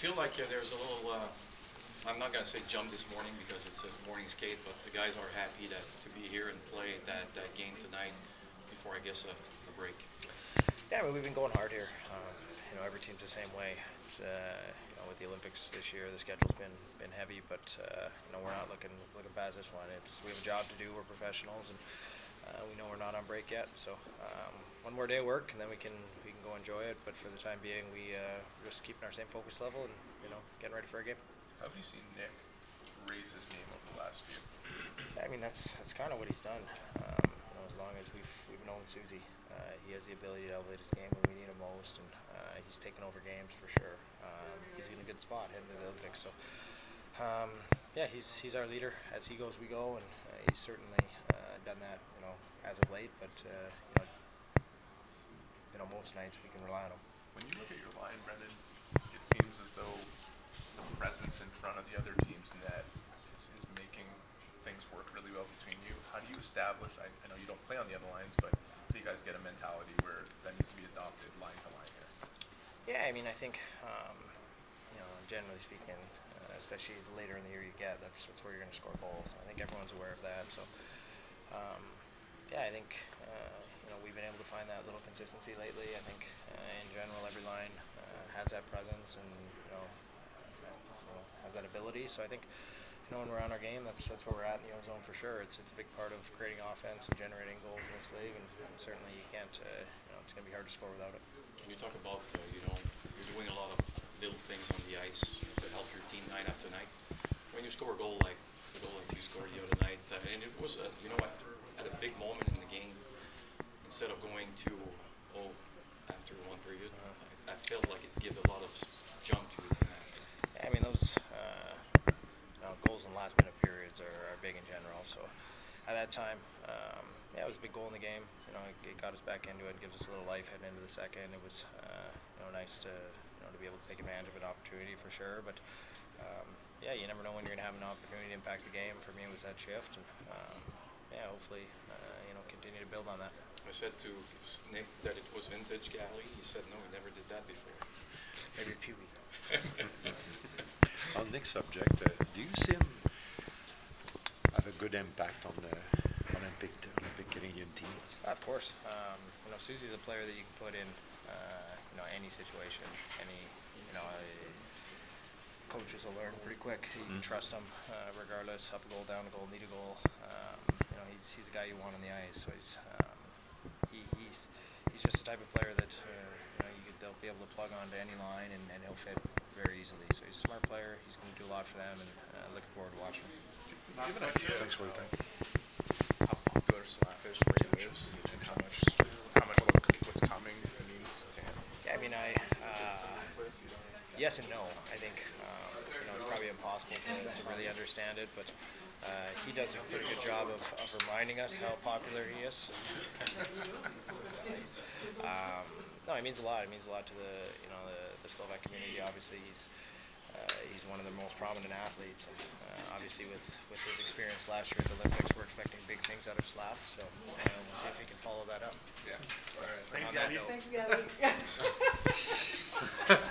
feel like there's a little, I'm not going to say jump this morning because it's a morning skate, but the guys are happy to be here and play that game tonight before, I guess, a break. Yeah, I mean, we've been going hard here. Every team's the same way. It's, with the Olympics this year, the schedule's been heavy, but we're not looking past this one. We have a job to do. We're professionals, and we know we're not on break yet. So one more day of work, and then we can go enjoy it. But for the time being, we're just keeping our same focus level and getting ready for a game. How have you seen Nick raise his game over the last few? I mean, that's kind of what he's done. As long as we've known Susie, he has the ability to elevate his game when we need him most, and he's taken over games for sure. He's in a good spot heading to the Olympics. So, he's our leader. As he goes, we go, and he's certainly done that, as of late. But most nights we can rely on him. When you look at your line, Brendan, it seems as though the presence in front of the other team's net is making things work really well between you. How do you establish, I know you don't play on the other lines, but do you guys get a mentality where that needs to be adopted line to line here? Yeah, I mean, I think, generally speaking, especially the later in the year you get, that's where you're going to score goals. I think everyone's aware of that. So, I think, we've been able to find that little consistency lately. I think, in general, every line has that presence and, has that ability. So I think, when we're on our game, that's where we're at in the ozone for sure. It's a big part of creating offense and generating goals in this league, and certainly you can't, it's going to be hard to score without it. Can you talk about, you're doing a lot of little things on the ice to help your team night after night. When you score a goal like the goal that you scored the other night, and it was, at a big moment in the game, instead of going 2-0 after one period, I felt like it gave a lot of jump to your team after. Yeah, I mean, those goals in last minute periods are big in general. So at that time, it was a big goal in the game. It got us back into it, gives us a little life heading into the second. It was nice to be able to take advantage of an opportunity for sure. But you never know when you're going to have an opportunity to impact the game. For me, it was that shift, and hopefully continue to build on that. I said to Nick that it was vintage Galley. He said no, he never did that before. Maybe Pewee. On Nick's subject, do you see him have a good impact on the Olympic Canadian team? Of course. Susie's a player that you can put in any situation. Coaches will learn pretty quick. You can trust him regardless, up a goal, down a goal, need a goal. He's a guy you want on the ice. So he's just the type of player that they'll be able to plug onto any line and he'll fit very easily. So he's a smart player. He's going to do a lot for them, and looking forward to watching him. Do you have an idea? Thanks for your time. How popular Slapfish really is, and how much what's coming means to him? Yeah, I mean, yes and no. I think it's probably impossible to really understand it, but he does a pretty good job of reminding us how popular he is. No, it means a lot. It means a lot to the Slovak community. Obviously, he's one of the most prominent athletes, and obviously with his experience last year at the Olympics, we're expecting big things out of Slav. So we'll see if he can follow that up. Yeah. All right. Thanks, Gabby. Thanks, Gabby.